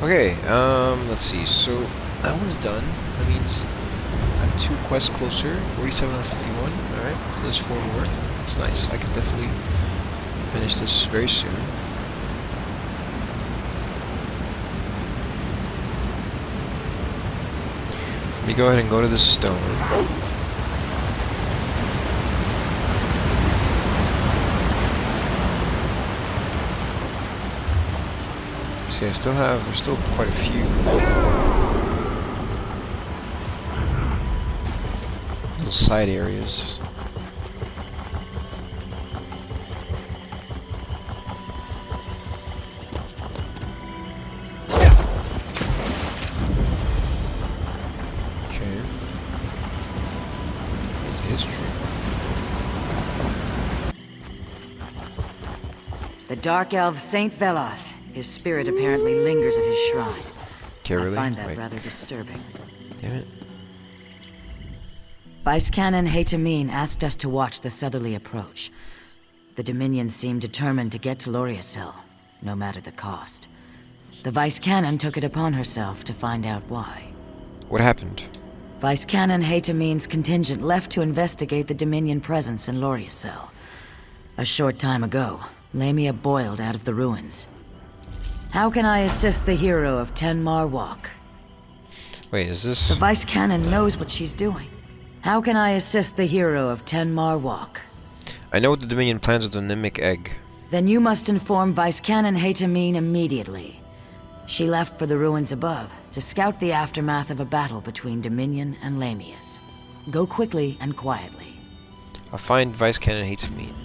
Okay, let's see. So that one's done. That means I have 2 quests closer. 47 out of 51. Alright, so there's 4 more. That's nice. I can definitely finish this very soon. Let me go ahead and go to the stone. See, there's still quite a few little side areas. Okay. It's history. The Dark Elf Saint Veloth. His spirit apparently lingers at his shrine. Really? I find that rather disturbing. Damn it. Vicecanon Heita-Meen asked us to watch the southerly approach. The Dominion seemed determined to get to Loriasel, no matter the cost. The Vicecanon took it upon herself to find out why. What happened? Vicecanon Heita-Meen's contingent left to investigate the Dominion presence in Loriasel. A short time ago, Lamia boiled out of the ruins. How can I assist the hero of Ten Mar Walk? Wait, is this... The Vicecanon knows what she's doing. How can I assist the hero of Ten Mar Walk? I know what the Dominion plans with the Mnemic Egg. Then you must inform Vicecanon Heita-Meen immediately. She left for the ruins above to scout the aftermath of a battle between Dominion and Lamias. Go quickly and quietly. I'll find Vicecanon Heita-Meen.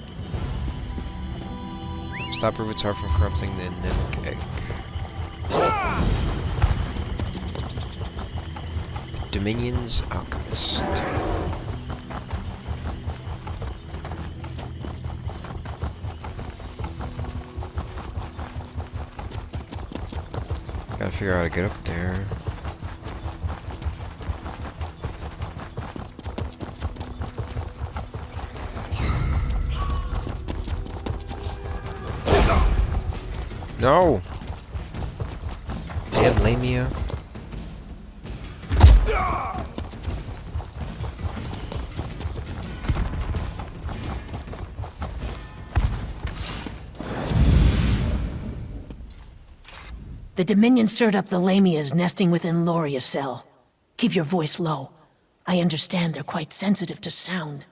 Stop Ruuvitar from corrupting the Mnemic Egg. Dominion's Alchemist. Gotta figure out how to get up there. No! Damn Lamia. The Dominion stirred up the Lamias nesting within Loriasel. Keep your voice low. I understand they're quite sensitive to sound.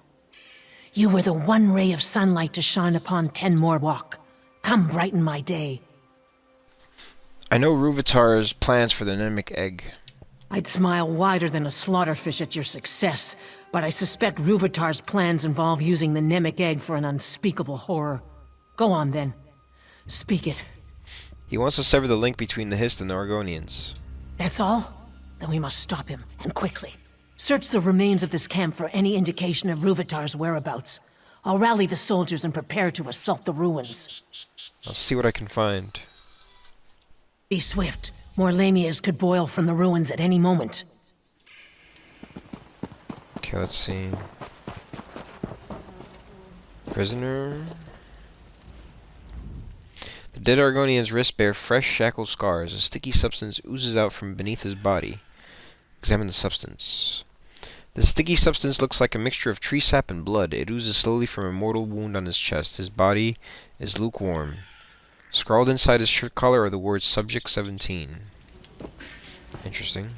You were the one ray of sunlight to shine upon Ten Mar Walk. Come brighten my day. I know Ruuvitar's plans for the Mnemic Egg. I'd smile wider than a slaughterfish at your success, but I suspect Ruuvitar's plans involve using the Mnemic Egg for an unspeakable horror. Go on then. Speak it. He wants to sever the link between the Hist and the Argonians. That's all? Then we must stop him, and quickly. Search the remains of this camp for any indication of Ruuvitar's whereabouts. I'll rally the soldiers and prepare to assault the ruins. I'll see what I can find. Be swift. More Lamias could boil from the ruins at any moment. Okay, let's see. Prisoner. The dead Argonian's wrists bear fresh shackled scars. A sticky substance oozes out from beneath his body. Examine the substance. The sticky substance looks like a mixture of tree sap and blood. It oozes slowly from a mortal wound on his chest. His body is lukewarm. Scrawled inside his shirt collar are the words Subject 17. Interesting.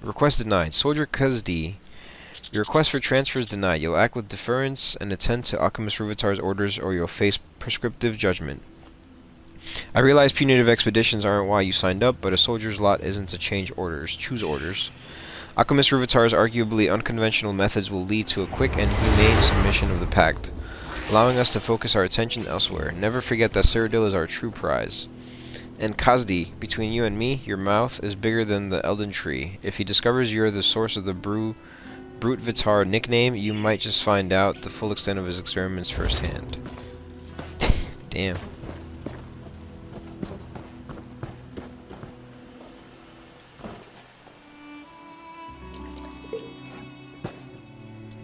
Request denied. Soldier Kazdi. Your request for transfer is denied. You'll act with deference and attend to Alchemist Ruuvitar's orders, or you'll face prescriptive judgment. I realize punitive expeditions aren't why you signed up, but a soldier's lot isn't to choose orders. Alchemist Ruuvitar's arguably unconventional methods will lead to a quick and humane submission of the Pact, allowing us to focus our attention elsewhere. Never forget that Cyrodiil is our true prize. And Kazdi, between you and me, your mouth is bigger than the Elden Tree. If he discovers you're the source of the Ruuvitar nickname, you might just find out the full extent of his experiments firsthand. Damn.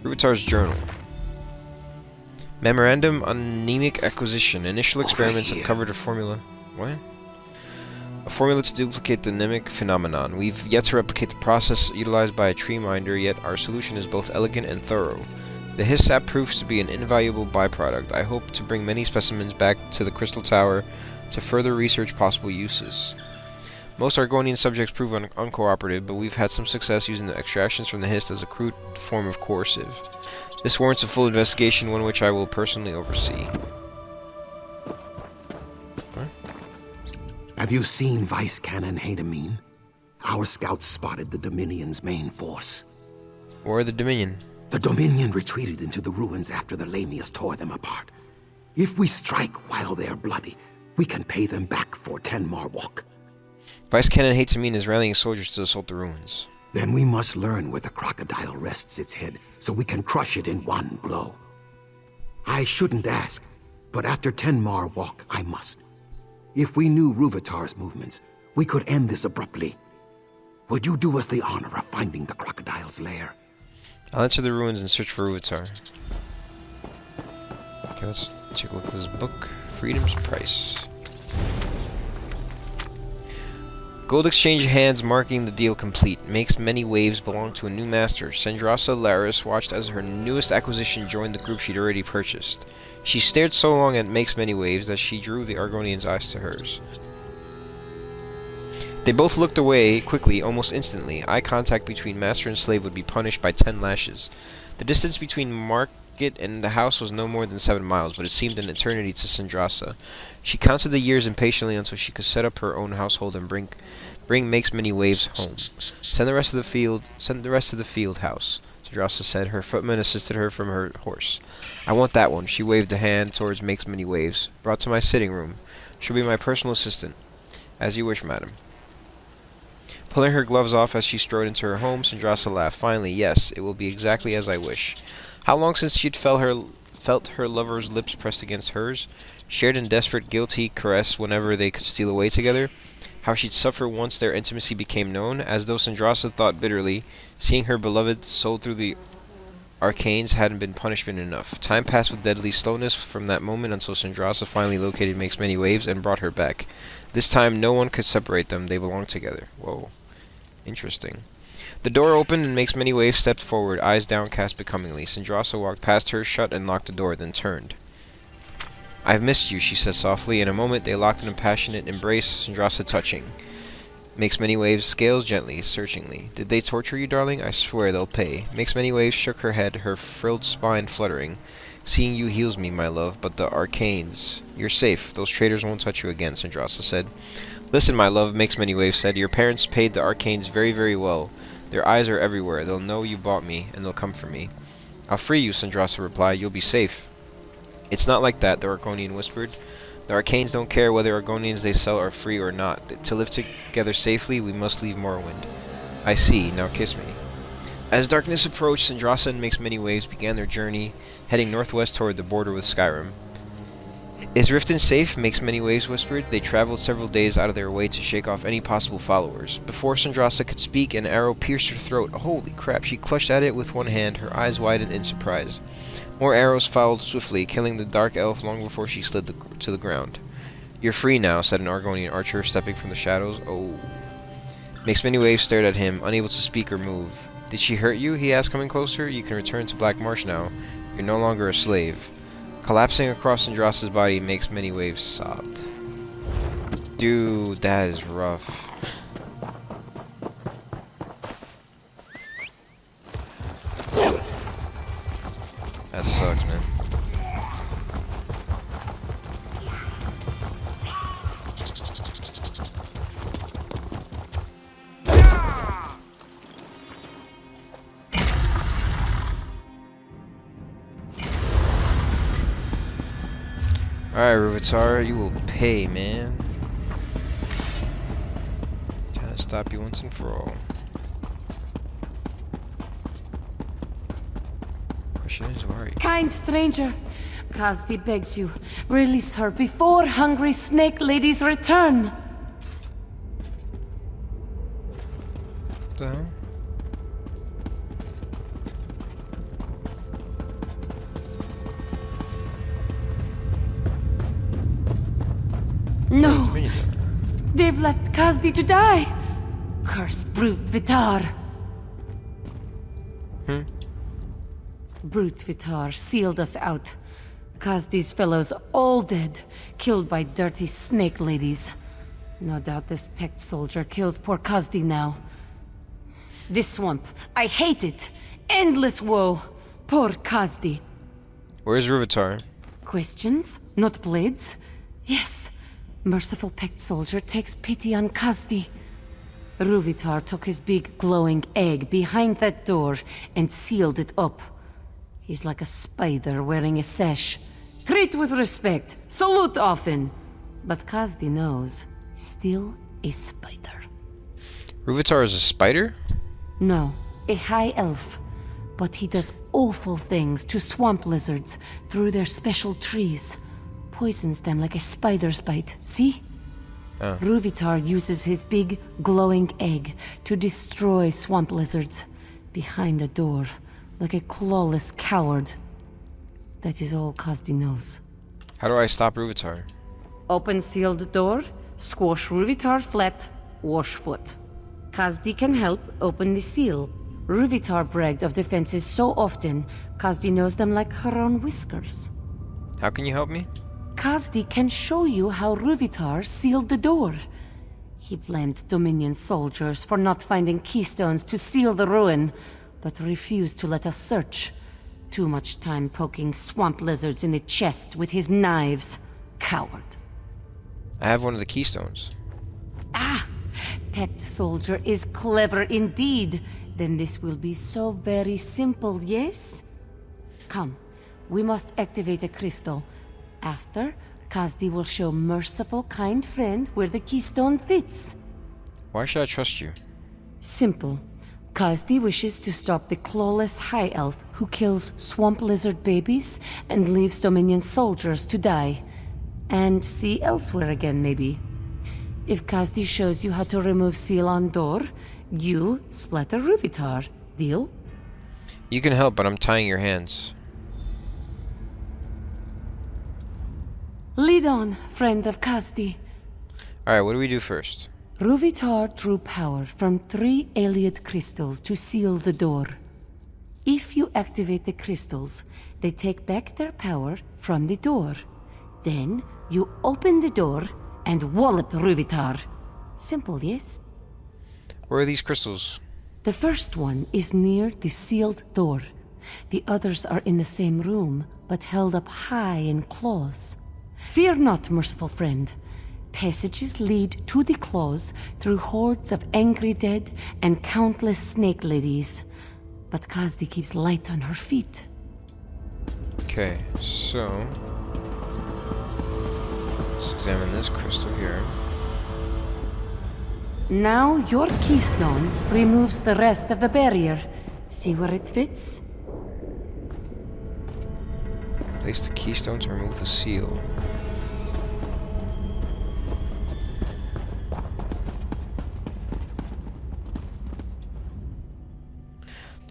Ruuvitar's journal. Memorandum on Mnemic acquisition. Initial experiments uncovered a formula. What? A formula to duplicate the Mnemic phenomenon. We've yet to replicate the process utilized by a tree minder, yet our solution is both elegant and thorough. The Hist sap proves to be an invaluable byproduct. I hope to bring many specimens back to the Crystal Tower to further research possible uses. Most Argonian subjects prove uncooperative, but we've had some success using the extractions from the Hist as a crude form of coercive. This warrants a full investigation, one which I will personally oversee. Have you seen Vicecanon Heita-Meen? Our scouts spotted the Dominion's main force. Or the Dominion. The Dominion retreated into the ruins after the Lamias tore them apart. If we strike while they're bloody, we can pay them back for 10 more walk. Vicecanon Heita-Meen is rallying soldiers to assault the ruins. Then we must learn where the crocodile rests its head, so we can crush it in one blow. I shouldn't ask, but after 10 more walk, I must. If we knew Ruuvitar's movements, we could end this abruptly. Would you do us the honor of finding the crocodile's lair? I'll enter the ruins and search for Ruuvitar. Okay, let's take a look at this book. Freedom's Price. Gold exchange hands marking the deal complete. Makes many waves belong to a new master. Sendrasa Laris watched as her newest acquisition joined the group she'd already purchased. She stared so long at Makes Many Waves that she drew the Argonian's eyes to hers. They both looked away quickly, almost instantly. Eye contact between master and slave would be punished by 10 lashes. The distance between Market and the house was no more than 7 miles, but it seemed an eternity to Sendrasa. She counted the years impatiently until she could set up her own household and bring Makes Many Waves home. Send the rest to the field house, Sendrasa said. Her footman assisted her from her horse. I want that one. She waved a hand towards Makes Many Waves. Brought to my sitting room. She'll be my personal assistant. As you wish, madam. Pulling her gloves off as she strode into her home, Sendrasa laughed. Finally, yes, it will be exactly as I wish. How long since she'd felt her lover's lips pressed against hers, shared in desperate, guilty caress whenever they could steal away together. How she'd suffer once their intimacy became known, as though Sendrasa thought bitterly, seeing her beloved sold through the arcanes hadn't been punishment enough. Time passed with deadly slowness from that moment until Sendrasa finally located Makes Many Waves and brought her back. This time no one could separate them, they belonged together. Whoa. Interesting. The door opened and Makes Many Waves stepped forward, eyes downcast becomingly. Sendrasa walked past her, shut and locked the door, then turned. I've missed you, she said softly. In a moment they locked in a passionate embrace, Sendrasa touching Makes Many Waves' scales gently, searchingly. Did they torture you, darling? I swear they'll pay. Makes Many Waves shook her head, her frilled spine fluttering. Seeing you heals me, my love, but the arcanes... You're safe. Those traitors won't touch you again, Sendrasa said. Listen, my love, Makes Many Waves said. Your parents paid the arcanes very, very well. Their eyes are everywhere. They'll know you bought me, and they'll come for me. I'll free you, Sendrasa replied. You'll be safe. It's not like that, the Argonian whispered. The arcanes don't care whether Argonians they sell are free or not. To live together safely, we must leave Morrowind. I see. Now kiss me. As darkness approached, Sendrasa and Makes Many Waves began their journey, heading northwest toward the border with Skyrim. Is Riften safe? Makes Many Waves whispered. They traveled several days out of their way to shake off any possible followers. Before Sendrasa could speak, an arrow pierced her throat. Holy crap, she clutched at it with one hand, her eyes widened in surprise. More arrows followed swiftly, killing the dark elf long before she slid to the ground. You're free now, said an Argonian archer, stepping from the shadows. Oh. Makes Many Waves stared at him, unable to speak or move. Did she hurt you? He asked, coming closer. You can return to Black Marsh now. You're no longer a slave. Collapsing across Sendrasa's body, Makes Many Waves sobbed. Dude, that is rough. That sucks, man. Alright, Ruuvitar, you will pay, man. Trying to stop you once and for all. Question is, where are you? Kind stranger, Kazdi begs you, release her before hungry snake ladies return. What the hell? No, they they've left Kazdi to die. Curse Ruuvitar. Ruuvitar sealed us out. Kazdi's fellows all dead, killed by dirty snake ladies. No doubt this Pact soldier kills poor Kazdi now. This swamp, I hate it. Endless woe. Poor Kazdi. Where's Ruuvitar? Questions, not blades? Yes. Merciful Pact soldier takes pity on Kazdi. Ruuvitar took his big glowing egg behind that door and sealed it up. He's like a spider wearing a sash. Treat with respect, salute often. But Kazdi knows, still a spider. Ruuvitar is a spider? No, a high elf. But he does awful things to swamp lizards through their special trees. Poisons them like a spider's bite, see? Oh. Ruuvitar uses his big, glowing egg to destroy swamp lizards. Behind a door, like a clawless coward. That is all Kazdi knows. How do I stop Ruuvitar? Open sealed door, squash Ruuvitar flat, wash foot. Kazdi can help open the seal. Ruuvitar bragged of defenses so often, Kazdi knows them like her own whiskers. How can you help me? Kazdi can show you how Ruuvitar sealed the door. He blamed Dominion soldiers for not finding keystones to seal the ruin, but refused to let us search. Too much time poking swamp lizards in the chest with his knives. Coward. I have one of the keystones. Ah! Pact soldier is clever indeed. Then this will be so very simple, yes? Come, we must activate a crystal. After, Kazdi will show merciful, kind friend where the keystone fits. Why should I trust you? Simple. Kazdi wishes to stop the clawless high elf who kills swamp lizard babies and leaves Dominion soldiers to die. And see elsewhere again, maybe. If Kazdi shows you how to remove seal on door, you splatter Ruuvitar. Deal? You can help, but I'm tying your hands. Lead on, friend of Kazdi. Alright, what do we do first? Ruuvitar drew power from 3 Ayleid crystals to seal the door. If you activate the crystals, they take back their power from the door. Then, you open the door and wallop Ruuvitar. Simple, yes? Where are these crystals? The first one is near the sealed door. The others are in the same room, but held up high in claws. Fear not, merciful friend. Passages lead to the claws through hordes of angry dead and countless snake ladies. But Kazdi keeps light on her feet. Okay, so... let's examine this crystal here. Now your keystone removes the rest of the barrier. See where it fits? Place the keystone to remove the seal.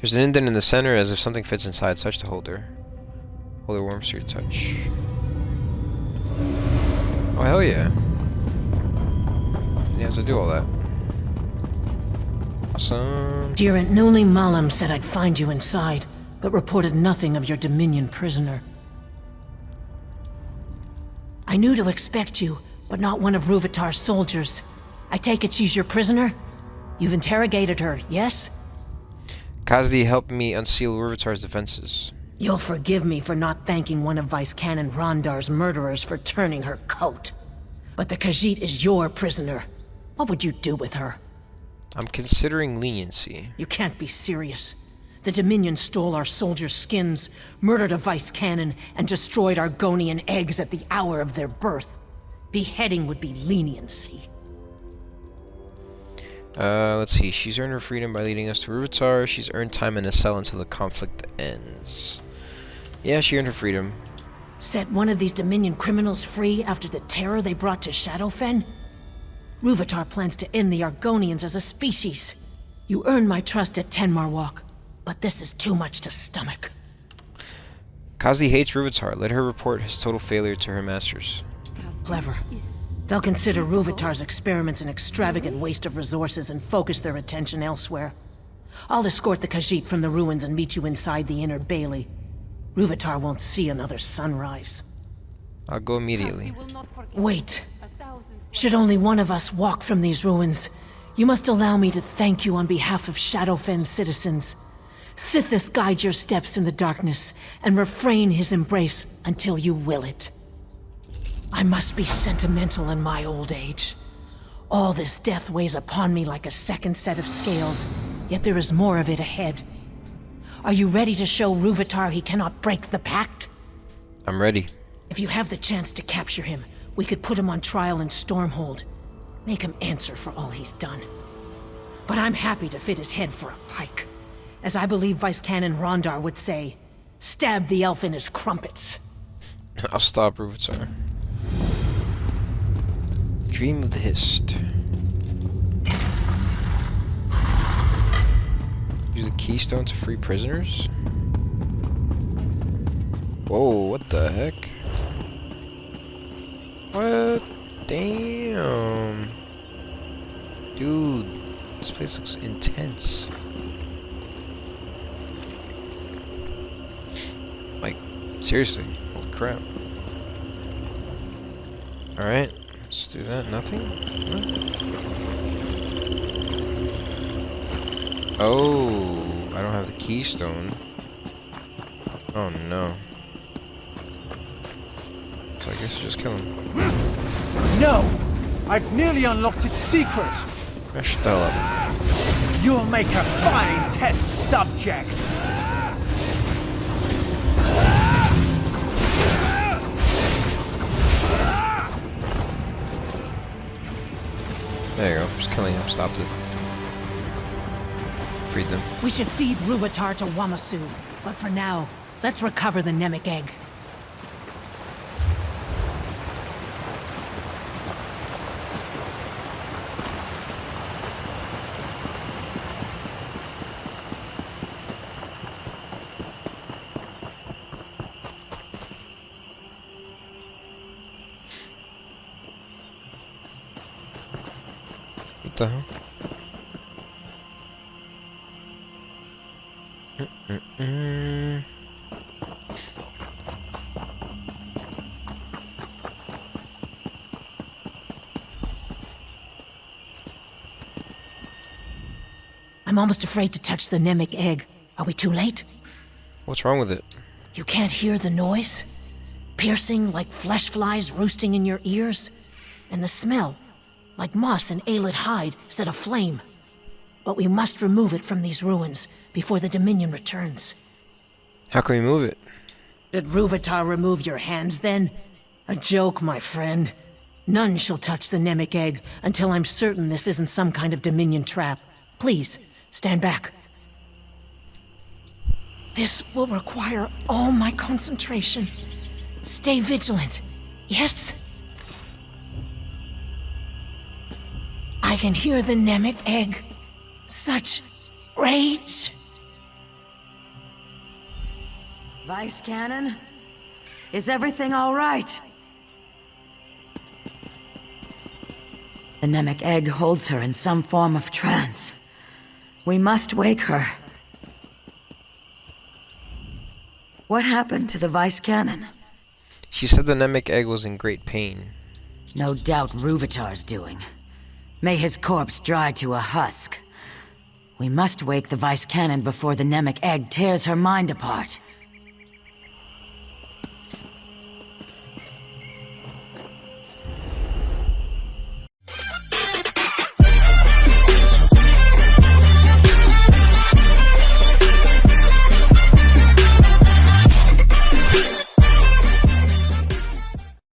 There's an indent in the center as if something fits inside such the holder. Holder warms to your touch. Oh, hell yeah. You have to do all that. Awesome. Gerent Nuleem-Malem said I'd find you inside, but reported nothing of your Dominion prisoner. I knew to expect you, but not one of Ruuvitar's soldiers. I take it she's your prisoner? You've interrogated her, yes? Kazdi helped me unseal Ruuvitar's defenses. You'll forgive me for not thanking one of Vicecanon Rondar's murderers for turning her coat. But the Khajiit is your prisoner. What would you do with her? I'm considering leniency. You can't be serious. The Dominion stole our soldiers' skins, murdered a Vicecanon, and destroyed Argonian eggs at the hour of their birth. Beheading would be leniency. Let's see. She's earned her freedom by leading us to Ruuvitar. She's earned time in a cell until the conflict ends. Yeah, she earned her freedom. Set one of these Dominion criminals free after the terror they brought to Shadowfen? Ruuvitar plans to end the Argonians as a species. You earned my trust at Tenmar Walk, but this is too much to stomach. Kazdi hates Ruuvitar. Let her report his total failure to her masters. Clever. They'll consider Ruuvitar's experiments an extravagant waste of resources and focus their attention elsewhere. I'll escort the Khajiit from the ruins and meet you inside the inner bailey. Ruuvitar won't see another sunrise. I'll go immediately. Wait. Should only one of us walk from these ruins, you must allow me to thank you on behalf of Shadowfen's citizens. Sithis guide your steps in the darkness, and refrain his embrace until you will it. I must be sentimental in my old age. All this death weighs upon me like a second set of scales, yet there is more of it ahead. Are you ready to show Ruuvitar he cannot break the pact? I'm ready. If you have the chance to capture him, we could put him on trial in Stormhold. Make him answer for all he's done. But I'm happy to fit his head for a pike. As I believe Vicecanon Rondar would say, stab the elf in his crumpets. I'll stop Ruuvitar. Dream of the Hist. Use the keystone to free prisoners? Whoa, what the heck? What? Damn. Dude, this place looks intense. Like, seriously, holy crap. Alright, let's do that. Nothing? What? Oh, I don't have the keystone. Oh no. So I guess I just kill him. No! I've nearly unlocked its secret! Smash the hell up. You'll make a fine test subject! There you go, just killing him, stopped it. Freed them. We should feed Ruuvitar to Wamasu, but for now, let's recover the Mnemic Egg. What the hell? I'm almost afraid to touch the Mnemic Egg. Are we too late? What's wrong with it? You can't hear the noise? Piercing like flesh flies roosting in your ears? And the smell, like moss and aelid hide set aflame. But we must remove it from these ruins before the Dominion returns. How can we move it? Did Ruuvitar remove your hands then? A joke, my friend. None shall touch the Mnemic Egg until I'm certain this isn't some kind of Dominion trap. Please, stand back. This will require all my concentration. Stay vigilant, yes? I can hear the Mnemic Egg. Such rage. Vicecanon? Is everything all right? The Mnemic Egg holds her in some form of trance. We must wake her. What happened to the Vicecanon? She said the Mnemic Egg was in great pain. No doubt Ruuvitar's doing. May his corpse dry to a husk. We must wake the Vicecanon before the Mnemic Egg tears her mind apart.